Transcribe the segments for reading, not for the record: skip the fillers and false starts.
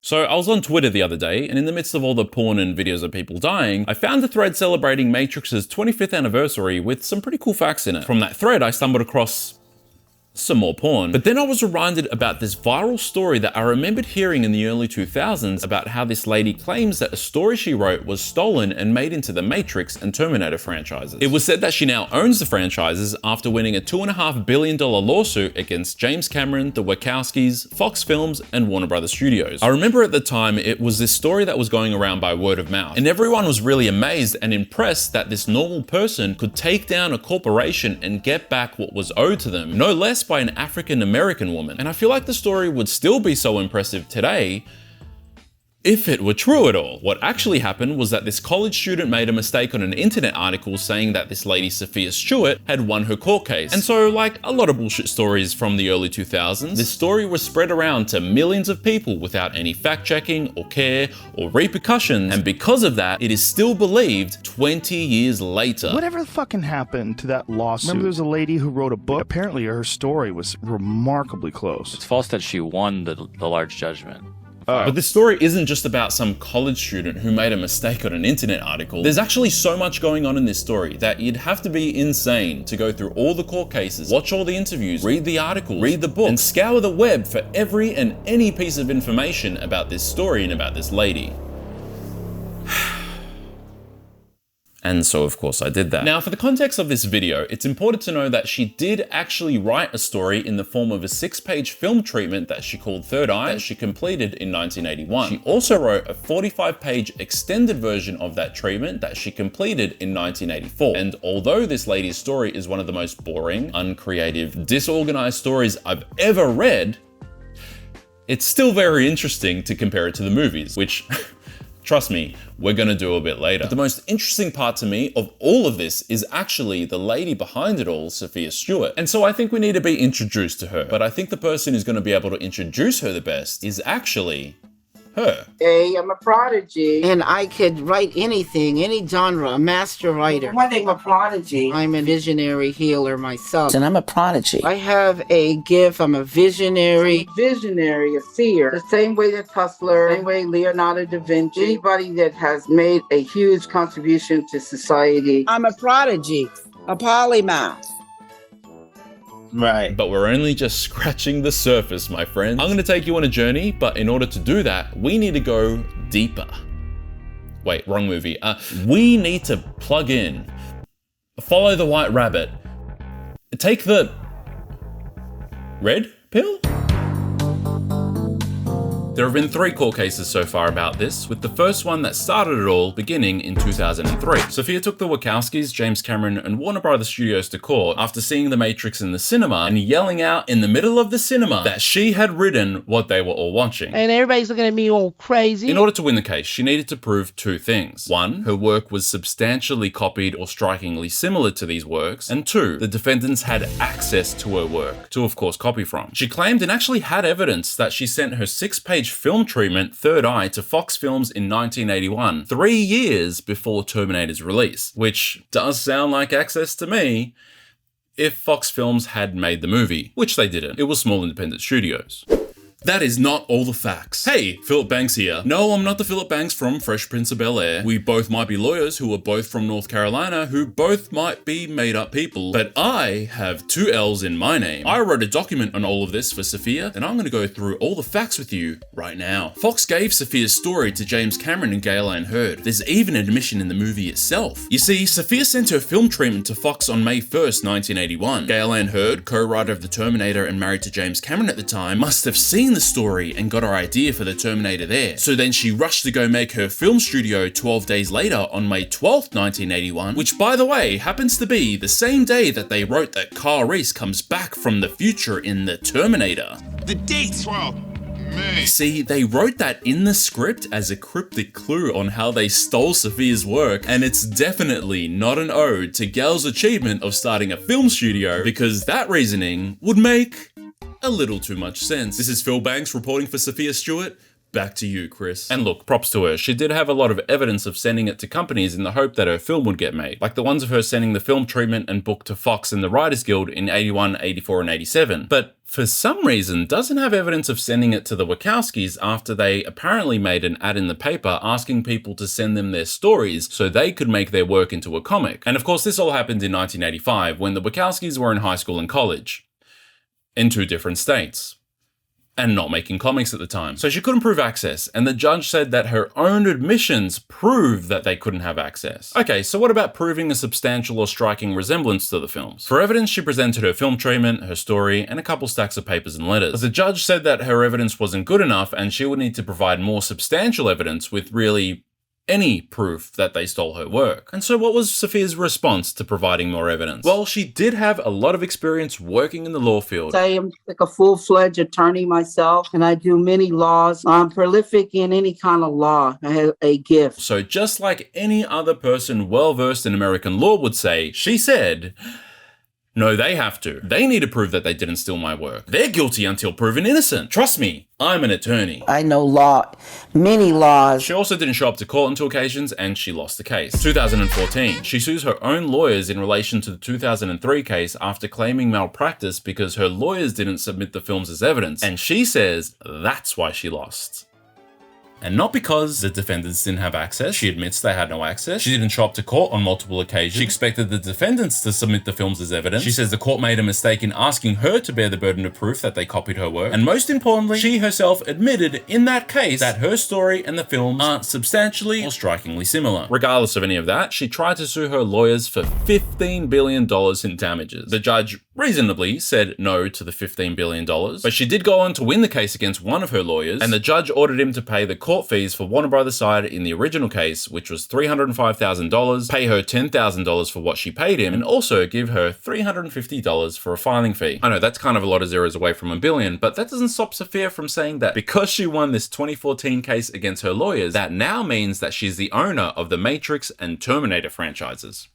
So I was on Twitter the other day, and in the midst of all the porn and videos of people dying, I found a thread celebrating Matrix's 25th anniversary with some pretty cool facts in it. From that thread, I stumbled across some more porn. But then I was reminded about this viral story that I remembered hearing in the early 2000s about how this lady claims that a story she wrote was stolen and made into the Matrix and Terminator franchises. It was said that she now owns the franchises after winning a $2.5 billion lawsuit against James Cameron, the Wachowskis, Fox Films, and Warner Brothers Studios. I remember at the time it was this story that was going around by word of mouth, and everyone was really amazed and impressed that this normal person could take down a corporation and get back what was owed to them, no less by an African American woman. And I feel like the story would still be so impressive today if it were true at all. What actually happened was that this college student made a mistake on an internet article saying that this lady Sophia Stewart had won her court case. And so, like a lot of bullshit stories from the early 2000s, this story was spread around to millions of people without any fact checking or care or repercussions. And because of that, it is still believed 20 years later. Whatever fucking happened to that lawsuit? Remember there's a lady who wrote a book? Apparently her story was remarkably close. It's false that she won the large judgment. But this story isn't just about some college student who made a mistake on an internet article. There's actually so much going on in this story that you'd have to be insane to go through all the court cases, watch all the interviews, read the articles, read the book, and scour the web for every and any piece of information about this story and about this lady. And so of course I did that. Now for the context of this video, it's important to know that she did actually write a story in the form of a 6-page film treatment that she called Third Eye that she completed in 1981. She also wrote a 45-page extended version of that treatment that she completed in 1984. And although this lady's story is one of the most boring, uncreative, disorganized stories I've ever read, it's still very interesting to compare it to the movies, which trust me, we're gonna do a bit later. But the most interesting part to me of all of this is actually the lady behind it all, Sophia Stewart. And so I think we need to be introduced to her. But I think the person who's gonna be able to introduce her the best is actually her. Hey, I'm a prodigy. And I could write anything, any genre, a master writer. One thing, I'm a prodigy. I'm a visionary healer myself. And I'm a prodigy. I have a gift, I'm a visionary. A seer. The same way that Hustler, same way Leonardo da Vinci, anybody that has made a huge contribution to society. I'm a prodigy, a polymath. Right. But we're only just scratching the surface, my friend. I'm gonna take you on a journey, but in order to do that, we need to go deeper. Wait, wrong movie. We need to plug in, follow the white rabbit, take the red pill? There have been 3 court cases so far about this, with the first one that started it all beginning in 2003. Sophia took the Wachowskis, James Cameron, and Warner Brothers Studios to court after seeing The Matrix in the cinema and yelling out in the middle of the cinema that she had written what they were all watching. And everybody's looking at me all crazy. In order to win the case, she needed to prove 2 things. 1, her work was substantially copied or strikingly similar to these works, and 2, the defendants had access to her work to, of course, copy from. She claimed and actually had evidence that she sent her 6-page film treatment, Third Eye, to Fox Films in 1981, 3 years before Terminator's release, which does sound like access to me if Fox Films had made the movie, which they didn't. It was small independent studios. That is not all the facts. Hey, Philip Banks here. No, I'm not the Philip Banks from Fresh Prince of Bel-Air. We both might be lawyers who are both from North Carolina, who both might be made-up people, but I have 2 L's in my name. I wrote a document on all of this for Sophia, and I'm gonna go through all the facts with you right now. Fox gave Sophia's story to James Cameron and Gale Ann Hurd. There's even an admission in the movie itself. You see, Sophia sent her film treatment to Fox on May 1st, 1981. Gale Ann Hurd, co-writer of The Terminator and married to James Cameron at the time, must have seen the story and got her idea for the Terminator there. So then she rushed to go make her film studio 12 days later on May 12th, 1981, which by the way happens to be the same day that they wrote that Kyle Reese comes back from the future in the Terminator. The date's 12. May. See, they wrote that in the script as a cryptic clue on how they stole Sophia's work, and it's definitely not an ode to Gale's achievement of starting a film studio, because that reasoning would make a little too much sense. This is Phil Banks reporting for Sophia Stewart. Back to you, Chris. And look, props to her. She did have a lot of evidence of sending it to companies in the hope that her film would get made, like the ones of her sending the film treatment and book to Fox and the Writers Guild in 81, 84, and 87. But for some reason, doesn't have evidence of sending it to the Wachowskis after they apparently made an ad in the paper asking people to send them their stories so they could make their work into a comic. And of course, this all happened in 1985 when the Wachowskis were in high school and college. In 2 different states. And not making comics at the time. So she couldn't prove access, and the judge said that her own admissions prove that they couldn't have access. Okay, so what about proving a substantial or striking resemblance to the films? For evidence, she presented her film treatment, her story, and a couple stacks of papers and letters. But the judge said that her evidence wasn't good enough, and she would need to provide more substantial evidence with really any proof that they stole her work. And so what was Sophia's response to providing more evidence? Well, she did have a lot of experience working in the law field. I am like a full-fledged attorney myself, and I do many laws. I'm prolific in any kind of law. I have a gift. So just like any other person well-versed in American law would say, she said, no, they have to. They need to prove that they didn't steal my work. They're guilty until proven innocent. Trust me, I'm an attorney. I know law, many laws. She also didn't show up to court on 2 occasions, and she lost the case. 2014, she sues her own lawyers in relation to the 2003 case after claiming malpractice because her lawyers didn't submit the films as evidence, and she says that's why she lost. And not because the defendants didn't have access. She admits they had no access. She didn't show up to court on multiple occasions. She expected the defendants to submit the films as evidence. She says the court made a mistake in asking her to bear the burden of proof that they copied her work. And most importantly, she herself admitted in that case that her story and the films aren't substantially or strikingly similar. Regardless of any of that, she tried to sue her lawyers for $15 billion in damages. The judge reasonably said no to the $15 billion, but she did go on to win the case against one of her lawyers, and the judge ordered him to pay the court fees for Warner Brothers' side in the original case, which was $305,000, pay her $10,000 for what she paid him, and also give her $350 for a filing fee. I know that's kind of a lot of zeros away from $1 billion, but that doesn't stop Sophia from saying that because she won this 2014 case against her lawyers, that now means that she's the owner of the Matrix and Terminator franchises.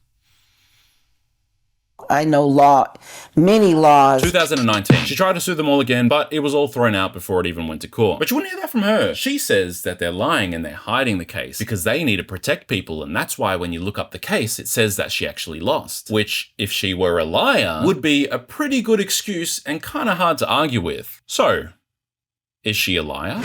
I know law, many laws. 2019. She tried to sue them all again, but it was all thrown out before it even went to court. But you wouldn't hear that from her. She says that they're lying and they're hiding the case because they need to protect people, and that's why when you look up the case, it says that she actually lost. Which, if she were a liar, would be a pretty good excuse and kind of hard to argue with. So, is she a liar?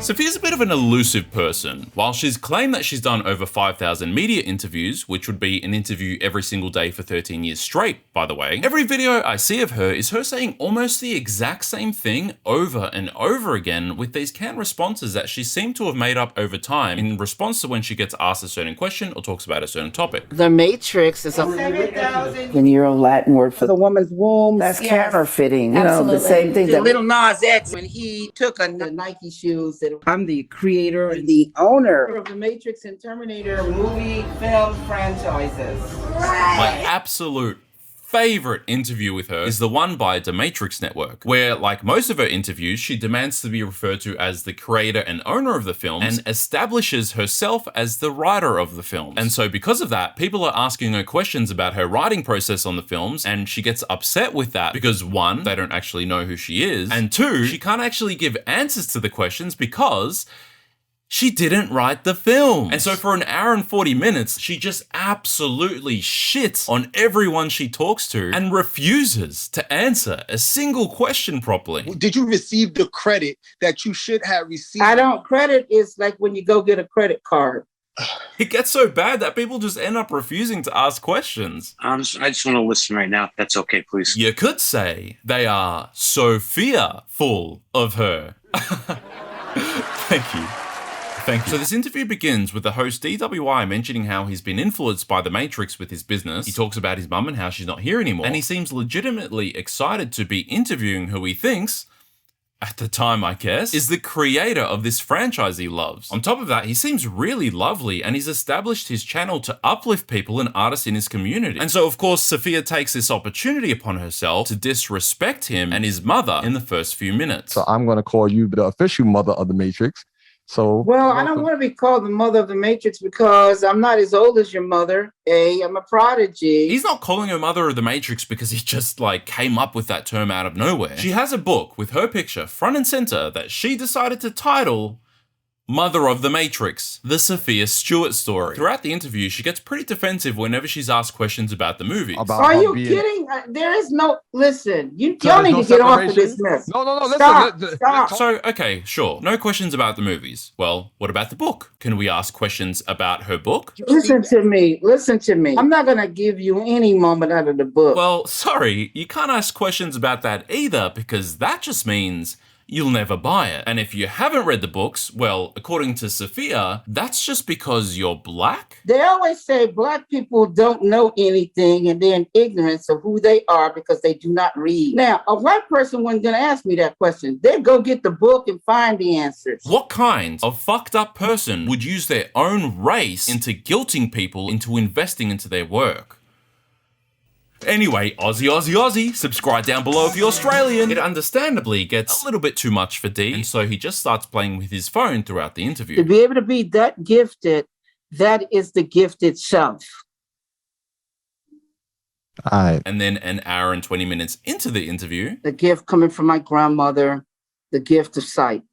Sophia's a bit of an elusive person. While she's claimed that she's done over 5,000 media interviews, which would be an interview every single day for 13 years straight, by the way, every video I see of her is her saying almost the exact same thing over and over again with these canned responses that she seemed to have made up over time in response to when she gets asked a certain question or talks about a certain topic. The Matrix is a Neo-Latin word for the woman's womb. That's counterfeiting. You know, the same thing that Little Nas X, when he took the Nike shoes, that I'm the creator and the owner of the Matrix and Terminator movie film franchises. My absolute favorite interview with her is the one by DaMatrixNetwork, where, like most of her interviews, she demands to be referred to as the creator and owner of the films and establishes herself as the writer of the films. And so because of that, people are asking her questions about her writing process on the films, and she gets upset with that because 1, they don't actually know who she is, and 2, she can't actually give answers to the questions because she didn't write the film. And so for an hour and 40 minutes, she just absolutely shits on everyone she talks to and refuses to answer a single question properly. Did you receive the credit that you should have received? I don't. Credit is like when you go get a credit card. It gets so bad that people just end up refusing to ask questions. I just want to listen right now. That's okay, please. You could say they are Sophia full of her. Thank you. Thank you. So this interview begins with the host DWI mentioning how he's been influenced by The Matrix with his business. He talks about his mum and how she's not here anymore. And he seems legitimately excited to be interviewing who he thinks, at the time I guess, is the creator of this franchise he loves. On top of that, he seems really lovely and he's established his channel to uplift people and artists in his community. And so of course, Sophia takes this opportunity upon herself to disrespect him and his mother in the first few minutes. So I'm going to call you the official mother of The Matrix. So, well, I don't want to be called the mother of the Matrix because I'm not as old as your mother. I'm a prodigy. He's not calling her mother of the Matrix because he just came up with that term out of nowhere. She has a book with her picture front and center that she decided to title Mother of the Matrix, the Sophia Stewart story. Throughout the interview, she gets pretty defensive whenever she's asked questions about the movies. Are you kidding? There is no, listen, y'all need to get off of this mess. No, Stop, listen. Stop. So, okay, sure. No questions about the movies. Well, what about the book? Can we ask questions about her book? Listen to me. I'm not going to give you any moment out of the book. Well, sorry, you can't ask questions about that either because that just means you'll never buy it. And if you haven't read the books, well, according to Sophia, that's just because you're black? They always say black people don't know anything and they're in ignorance of who they are because they do not read. Now, a white person wasn't going to ask me that question. They'd go get the book and find the answers. What kind of fucked up person would use their own race into guilting people into investing into their work? Anyway, Aussie, subscribe down below if you're Australian. It understandably gets a little bit too much for D, and so he just starts playing with his phone throughout the interview. To be able to be that gifted, that is the gift itself. And then an hour and 20 minutes into the interview, the gift coming from my grandmother, the gift of sight.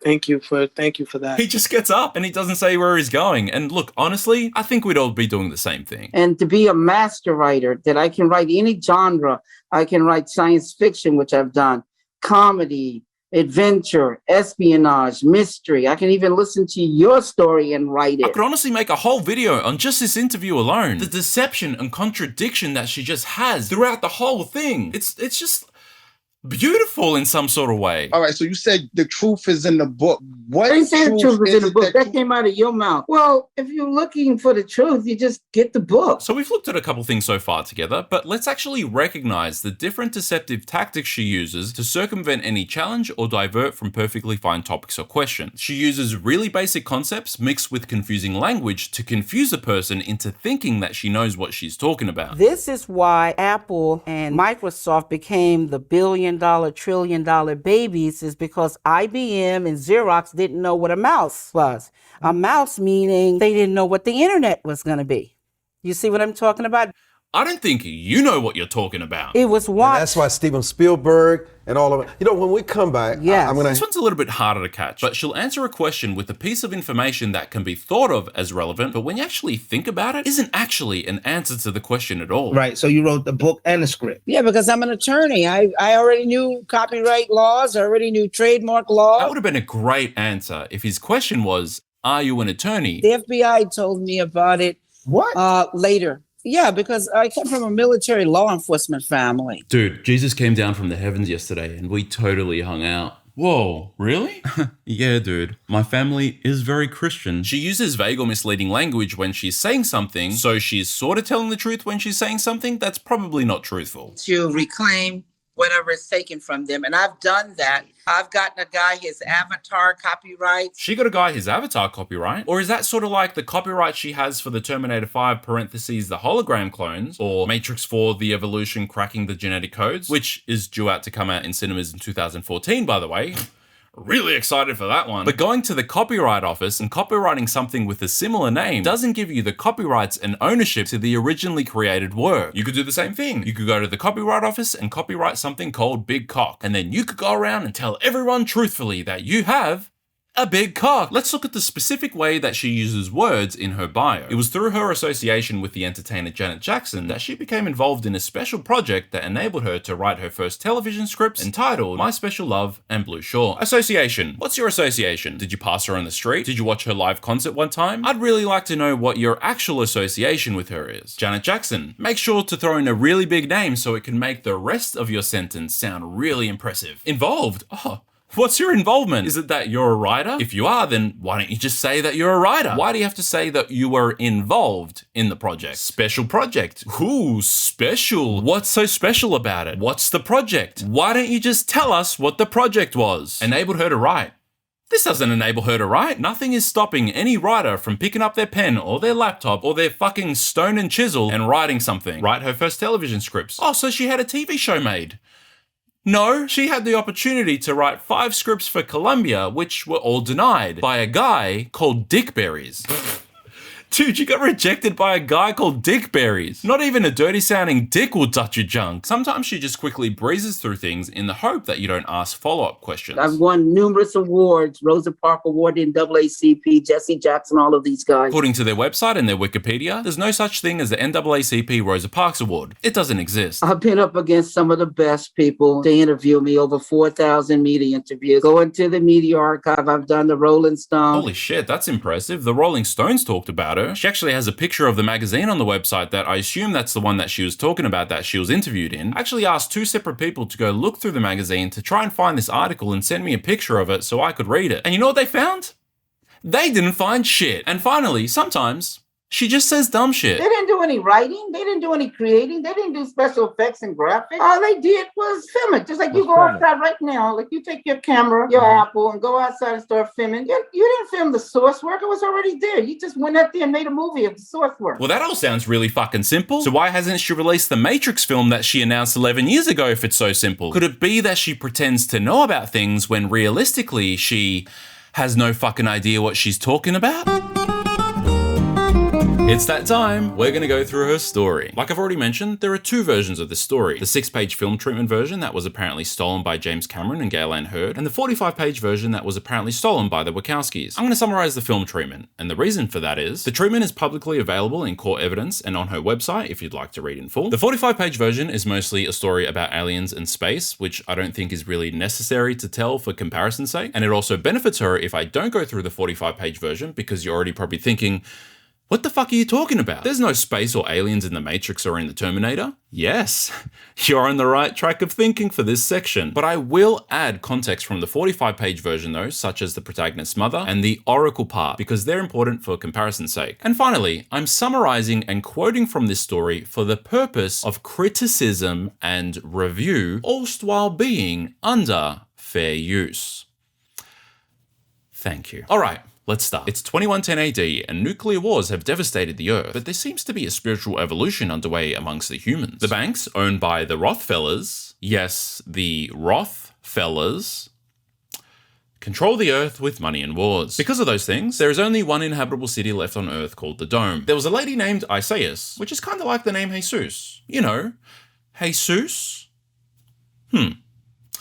Thank you for that. He just gets up and he doesn't say where he's going. And look, honestly, I think we'd all be doing the same thing. And to be a master writer, that I can write any genre. I can write science fiction, which I've done, comedy, adventure, espionage, mystery. I can even listen to your story and write it. I could honestly make a whole video on just this interview alone. The deception and contradiction that she just has throughout the whole thing. It's just beautiful in some sort of way. All right, so you said the truth is in the book. What I didn't say the truth is in the book. That you... came out of your mouth. Well, if you're looking for the truth, you just get the book. So we've looked at a couple things so far together, but let's actually recognize the different deceptive tactics she uses to circumvent any challenge or divert from perfectly fine topics or questions. She uses really basic concepts mixed with confusing language to confuse a person into thinking that she knows what she's talking about. This is why Apple and Microsoft became the billion-dollar, trillion-dollar babies, is because IBM and Xerox didn't know what a mouse was. A mouse meaning they didn't know what the internet was going to be. You see what I'm talking about? I don't think you know what you're talking about. It was what? And that's why Steven Spielberg and all of it. You know, when we come back, I'm gonna... This one's a little bit harder to catch, but she'll answer a question with a piece of information that can be thought of as relevant, but when you actually think about it, isn't actually an answer to the question at all. Right, so you wrote the book and the script. Yeah, because I'm an attorney. I already knew copyright laws, I already knew trademark law. That would have been a great answer if his question was, are you an attorney? The FBI told me about it. What? Later. Yeah, because I come from a military law enforcement family. Dude, Jesus came down from the heavens yesterday and we totally hung out. Whoa, really? Yeah, dude. My family is very Christian. She uses vague or misleading language when she's saying something, so she's sort of telling the truth when she's saying something that's probably not truthful. To reclaim whatever is taken from them. And I've done that. I've gotten a guy his avatar copyright. She got a guy his avatar copyright? Or is that sort of like the copyright she has for the Terminator 5 parentheses the hologram clones, or Matrix 4 the evolution cracking the genetic codes, which is due out to come out in cinemas in 2014, by the way. Really excited for that one. But going to the copyright office and copywriting something with a similar name doesn't give you the copyrights and ownership to the originally created work. You could do the same thing. You could go to the copyright office and copyright something called Big Cock, and then you could go around and tell everyone truthfully that you have a big cock. Let's look at the specific way that she uses words in her bio. It was through her association with the entertainer Janet Jackson that she became involved in a special project that enabled her to write her first television scripts entitled My Special Love and Blue Shore. Association. What's your association? Did you pass her on the street? Did you watch her live concert one time? I'd really like to know what your actual association with her is. Janet Jackson. Make sure to throw in a really big name so it can make the rest of your sentence sound really impressive. Involved? Oh. What's your involvement? Is it that you're a writer? If you are, then why don't you just say that you're a writer? Why do you have to say that you were involved in the project? Special project. Ooh, special. What's so special about it? What's the project? Why don't you just tell us what the project was? Enabled her to write. This doesn't enable her to write. Nothing is stopping any writer from picking up their pen or their laptop or their fucking stone and chisel and writing something. Write her first television scripts. Oh, so she had a TV show made. No, she had the opportunity to write 5 scripts for Columbia, which were all denied by a guy called Dick Berries. Dude, you got rejected by a guy called Dick Berries. Not even a dirty sounding dick will touch your junk. Sometimes she just quickly breezes through things in the hope that you don't ask follow-up questions. I've won numerous awards, Rosa Parks Award, NAACP, Jesse Jackson, all of these guys. According to their website and their Wikipedia, there's no such thing as the NAACP Rosa Parks Award. It doesn't exist. I've been up against some of the best people to interview me, over 4,000 media interviews. Go into the media archive. I've done the Rolling Stone. Holy shit, that's impressive. The Rolling Stones talked about her. She actually has a picture of the magazine on the website that I assume that's the one that she was talking about that she was interviewed in. I actually asked 2 separate people to go look through the magazine to try and find this article and send me a picture of it so I could read it. And you know what they found? They didn't find shit. And finally, sometimes she just says dumb shit. They didn't do any writing. They didn't do any creating. They didn't do special effects and graphics. All they did was film it. Just like you go outside right now. Like you take your camera, your Apple, and go outside and start filming. You didn't film the source work. It was already there. You just went out there and made a movie of the source work. Well, that all sounds really fucking simple. So why hasn't she released the Matrix film that she announced 11 years ago if it's so simple? Could it be that she pretends to know about things when realistically she has no fucking idea what she's talking about? It's that time. We're gonna go through her story. Like I've already mentioned, there are 2 versions of this story. The 6-page film treatment version that was apparently stolen by James Cameron and Gale Ann Hurd, and the 45-page version that was apparently stolen by the Wachowskis. I'm gonna summarize the film treatment, and the reason for that is, the treatment is publicly available in court evidence and on her website if you'd like to read in full. The 45-page version is mostly a story about aliens and space, which I don't think is really necessary to tell for comparison's sake, and it also benefits her if I don't go through the 45-page version because you're already probably thinking, what the fuck are you talking about? There's no space or aliens in the Matrix or in the Terminator. Yes, you're on the right track of thinking for this section. But I will add context from the 45-page version though, such as the protagonist's mother and the Oracle part, because they're important for comparison's sake. And finally, I'm summarizing and quoting from this story for the purpose of criticism and review, all while being under fair use. Thank you. All right. Let's start. It's 2110 AD and nuclear wars have devastated the Earth, but there seems to be a spiritual evolution underway amongst the humans. The banks, owned by the Rothfellas, yes, the Rothfellas, control the Earth with money and wars. Because of those things, there is only one inhabitable city left on Earth called the Dome. There was a lady named Isaias, which is kind of like the name Jesus. You know, Jesus?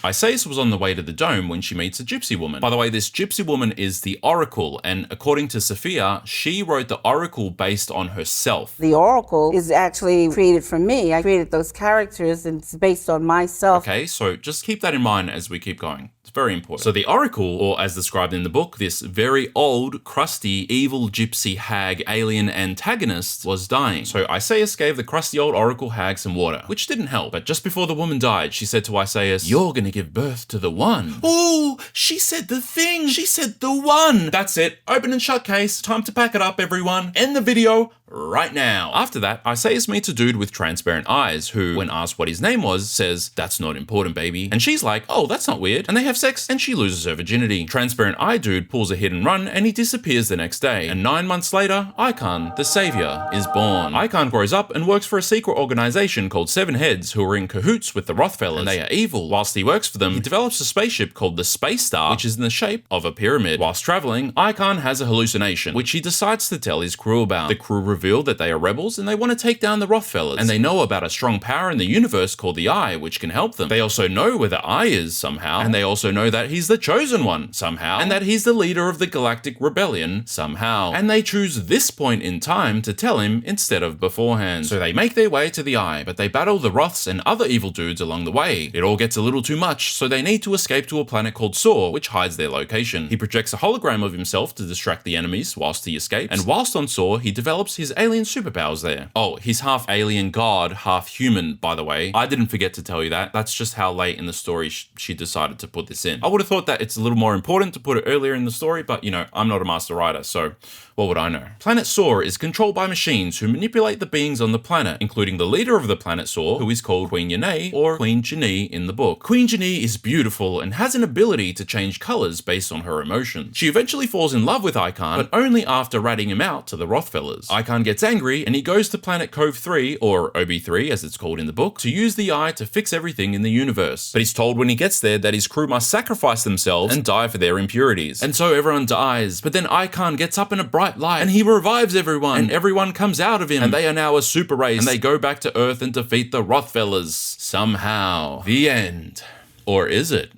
Isaias was on the way to the Dome when she meets a gypsy woman. By the way, this gypsy woman is the Oracle, and according to Sophia, she wrote the Oracle based on herself. The Oracle is actually created from me. I created those characters and it's based on myself. Okay, so just keep that in mind as we keep going. It's very important. So the Oracle, or as described in the book, this very old, crusty, evil gypsy hag alien antagonist was dying. So Isaias gave the crusty old Oracle hag some water, which didn't help. But just before the woman died, she said to Isaias, "You're gonna give birth to the one." Oh, she said the thing. She said the one. That's it. Open and shut case. Time to pack it up, everyone. End the video right now. After that, Isaias meets a dude with transparent eyes who, when asked what his name was, says, "That's not important, baby." And she's like, "Oh, that's not weird." And they have sex and she loses her virginity. Transparent eye dude pulls a hit and run and he disappears the next day. And 9 months later, Icon, the savior, is born. Icon grows up and works for a secret organization called Seven Heads who are in cahoots with the Rothfellas, and they are evil. Whilst he works for them, he develops a spaceship called the Space Star, which is in the shape of a pyramid. Whilst traveling, Icon has a hallucination, which he decides to tell his crew about. The crew reveal that they are rebels and they want to take down the Rothfellas, and they know about a strong power in the universe called the Eye, which can help them. They also know where the Eye is somehow, and they also know that he's the chosen one somehow, and that he's the leader of the Galactic Rebellion somehow. And they choose this point in time to tell him instead of beforehand. So they make their way to the Eye, but they battle the Roths and other evil dudes along the way. It all gets a little too much, so they need to escape to a planet called Saw, which hides their location. He projects a hologram of himself to distract the enemies whilst he escapes, and whilst on Saw, he develops his alien superpowers there. Oh, he's half alien god, half human, by the way. I didn't forget to tell you that. That's just how late in the story she decided to put this in. I would have thought that it's a little more important to put it earlier in the story, but you know, I'm not a master writer, so what would I know? Planet Saw is controlled by machines who manipulate the beings on the planet, including the leader of the planet Saw, who is called Queen Yanae, or Queen Janie in the book. Queen Janie is beautiful and has an ability to change colors based on her emotions. She eventually falls in love with Icon, but only after ratting him out to the Rothfellas. Icon Icon gets angry and he goes to Planet Cove 3, or OB3 as it's called in the book, to use the eye to fix everything in the universe. But he's told when he gets there that his crew must sacrifice themselves and die for their impurities. And so everyone dies, but then Icon gets up in a bright light and he revives everyone, and everyone comes out of him, and they are now a super race, and they go back to Earth and defeat the Rothfellas. Somehow. The end. Or is it?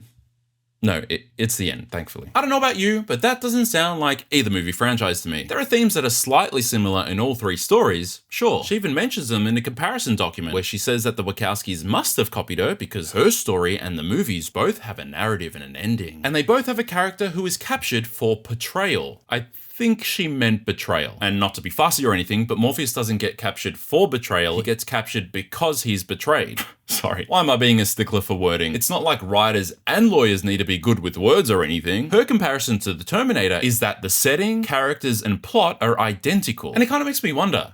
No, it's the end, thankfully. I don't know about you, but that doesn't sound like either movie franchise to me. There are themes that are slightly similar in all three stories, sure. She even mentions them in a comparison document where she says that the Wachowskis must have copied her because her story and the movies both have a narrative and an ending. And they both have a character who is captured for portrayal. I think she meant betrayal. And not to be fussy or anything, but Morpheus doesn't get captured for betrayal, he gets captured because he's betrayed. Sorry, why am I being a stickler for wording? It's not like writers and lawyers need to be good with words or anything. Her comparison to the Terminator is that the setting, characters, and plot are identical. And it kind of makes me wonder,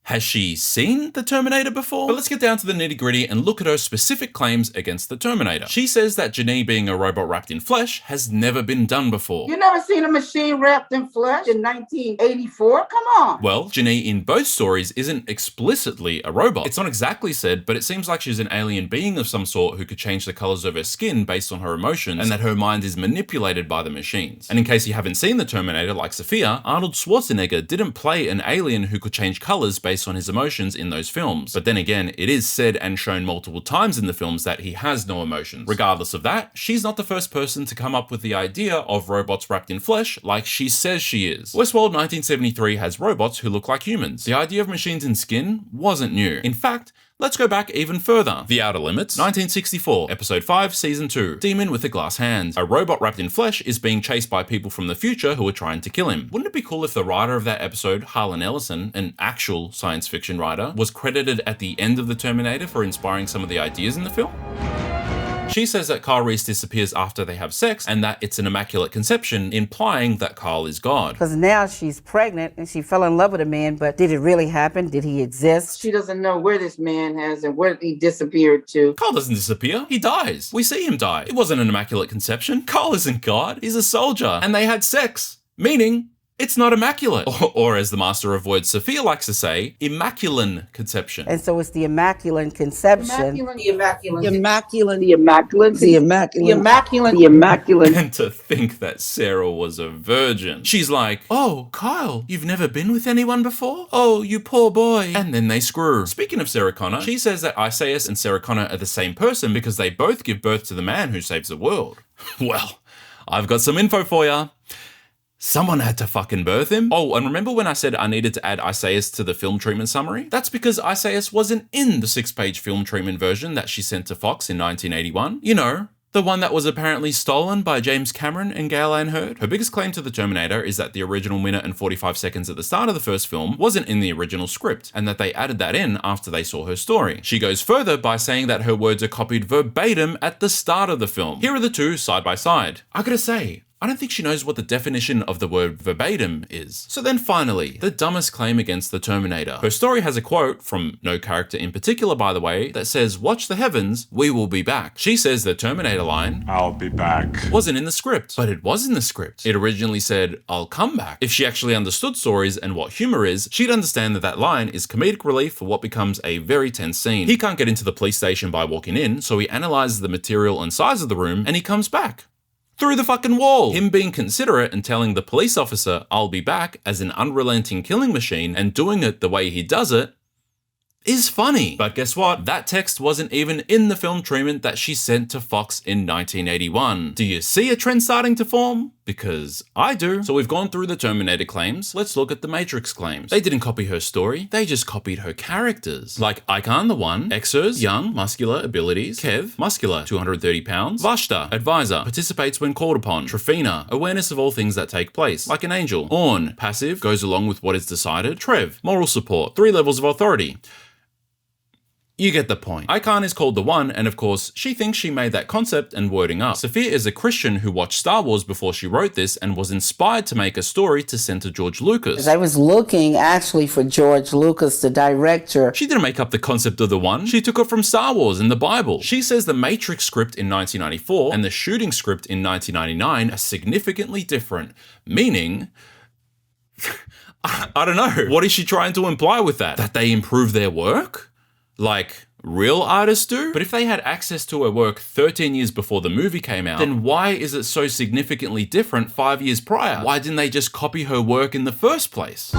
has she seen the Terminator before? But let's get down to the nitty-gritty and look at her specific claims against the Terminator. She says that Janine being a robot wrapped in flesh has never been done before. You never seen a machine wrapped in flesh in 1984? Come on. Well, Janine in both stories isn't explicitly a robot. It's not exactly said, but it seems like she's an alien being of some sort who could change the colors of her skin based on her emotions, and that her mind is manipulated by the machines. And in case you haven't seen the Terminator like Sophia, Arnold Schwarzenegger didn't play an alien who could change colors based on his emotions in those films. But then again, it is said and shown multiple times in the films that he has no emotions. Regardless of that, she's not the first person to come up with the idea of robots wrapped in flesh like she says she is. Westworld 1973 has robots who look like humans. The idea of machines in skin wasn't new. In fact, let's go back even further. The Outer Limits, 1964, Episode 5, Season 2, Demon with a Glass Hand. A robot wrapped in flesh is being chased by people from the future who are trying to kill him. Wouldn't it be cool if the writer of that episode, Harlan Ellison, an actual science fiction writer, was credited at the end of the Terminator for inspiring some of the ideas in the film? She says that Kyle Reese disappears after they have sex and that it's an immaculate conception, implying that Kyle is God. Because now she's pregnant and she fell in love with a man, but did it really happen? Did he exist? She doesn't know where this man has and where he disappeared to. Kyle doesn't disappear, he dies. We see him die. It wasn't an immaculate conception. Kyle isn't God, he's a soldier. And they had sex, meaning it's not immaculate. Or as the master of words Sophia likes to say, immaculate conception. And so it's the immaculate conception. The immaculate. And to think that Sarah was a virgin. She's like, oh, Kyle, you've never been with anyone before? Oh, you poor boy. And then they screw. Speaking of Sarah Connor, she says that Isaias and Sarah Connor are the same person because they both give birth to the man who saves the world. Well, I've got some info for ya. Someone had to fucking birth him. Oh, and remember when I said I needed to add Isaias to the film treatment summary? That's because Isaias wasn't in the 6-page film treatment version that she sent to Fox in 1981. You know, the one that was apparently stolen by James Cameron and Gale Ann Hurd. Her biggest claim to the Terminator is that the original minute and 45 seconds at the start of the first film wasn't in the original script, and that they added that in after they saw her story. She goes further by saying that her words are copied verbatim at the start of the film. Here are the two side by side. I gotta say, I don't think she knows what the definition of the word verbatim is. So then finally, the dumbest claim against the Terminator. Her story has a quote, from no character in particular by the way, that says, "Watch the heavens, we will be back." She says the Terminator line, "I'll be back," wasn't in the script, but it was in the script. It originally said, "I'll come back." If she actually understood stories and what humor is, she'd understand that that line is comedic relief for what becomes a very tense scene. He can't get into the police station by walking in, so he analyzes the material and size of the room, and he comes back. Through the fucking wall! Him being considerate and telling the police officer, "I'll be back," as an unrelenting killing machine, and doing it the way he does it, is funny. But guess what? That text wasn't even in the film treatment that she sent to Fox in 1981. Do you see a trend starting to form? Because I do. So we've gone through the Terminator claims. Let's look at the Matrix claims. They didn't copy her story. They just copied her characters. Like Icon, the one, Exos, young, muscular, abilities, Kev, muscular, 230 pounds, Vashta, advisor, participates when called upon, Trifina, awareness of all things that take place, like an angel, Orn, passive, goes along with what is decided, Trev, moral support, 3 levels of authority. You get the point. Icon is called the One, and of course, she thinks she made that concept and wording up. Sophia is a Christian who watched Star Wars before she wrote this and was inspired to make a story to send to George Lucas. I was looking actually for George Lucas, the director. She didn't make up the concept of the One. She took it from Star Wars and the Bible. She says the Matrix script in 1994 and the shooting script in 1999 are significantly different, meaning I don't know. What is she trying to imply with that? That they improve their work? Like real artists do? But if they had access to her work 13 years before the movie came out, then why is it so significantly different 5 years prior? Why didn't they just copy her work in the first place?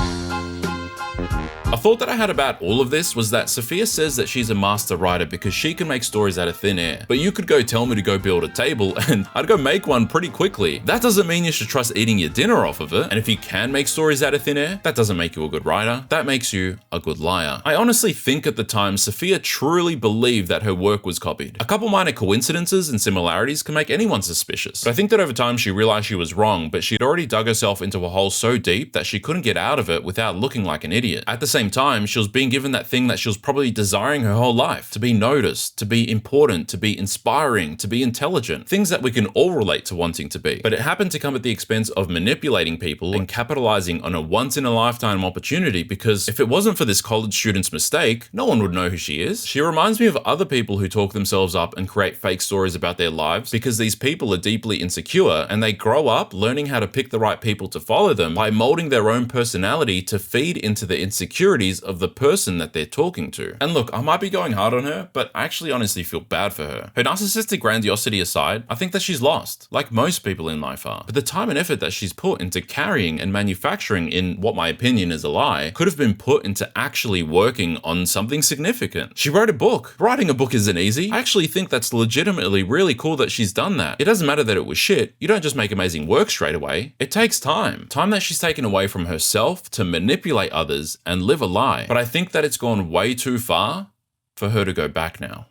A thought that I had about all of this was that Sophia says that she's a master writer because she can make stories out of thin air. But you could go tell me to go build a table and I'd go make one pretty quickly. That doesn't mean you should trust eating your dinner off of it. And if you can make stories out of thin air, that doesn't make you a good writer. That makes you a good liar. I honestly think at the time Sophia truly believed that her work was copied. A couple minor coincidences and similarities can make anyone suspicious. But I think that over time she realized she was wrong, but she'd already dug herself into a hole so deep that she couldn't get out of it without looking like an idiot. At the same time, she was being given that thing that she was probably desiring her whole life, to be noticed, to be important, to be inspiring, to be intelligent, things that we can all relate to wanting to be. But it happened to come at the expense of manipulating people and capitalizing on a once-in-a-lifetime opportunity, because if it wasn't for this college student's mistake, no one would know who she is. She reminds me of other people who talk themselves up and create fake stories about their lives because these people are deeply insecure and they grow up learning how to pick the right people to follow them by molding their own personality to feed into the insecurities of the person that they're talking to. And look, I might be going hard on her, but I actually honestly feel bad for her. Her narcissistic grandiosity aside, I think that she's lost, like most people in life are. But the time and effort that she's put into carrying and manufacturing in what my opinion is a lie could have been put into actually working on something significant. She wrote a book. Writing a book isn't easy. I actually think that's legitimately really cool that she's done that. It doesn't matter that it was shit. You don't just make amazing work straight away. It takes time. Time that she's taken away from herself to manipulate others and live a lie. But I think that it's gone way too far for her to go back now.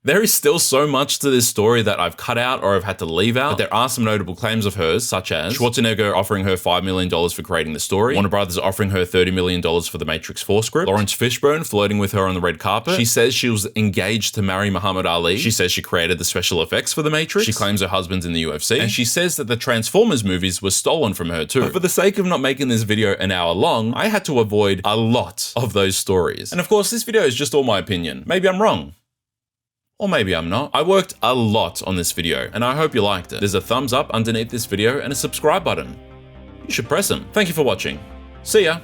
There is still so much to this story that I've cut out or I've had to leave out, but there are some notable claims of hers, such as Schwarzenegger offering her $5 million for creating the story, Warner Brothers offering her $30 million for the Matrix 4 script, Lawrence Fishburne flirting with her on the red carpet. She says she was engaged to marry Muhammad Ali. She says she created the special effects for the Matrix. She claims her husband's in the UFC. And she says that the Transformers movies were stolen from her too. But for the sake of not making this video an hour long, I had to avoid a lot of those stories. And of course, this video is just all my opinion. Maybe I'm wrong. Or maybe I'm not. I worked a lot on this video, and I hope you liked it. There's a thumbs up underneath this video and a subscribe button. You should press them. Thank you for watching. See ya.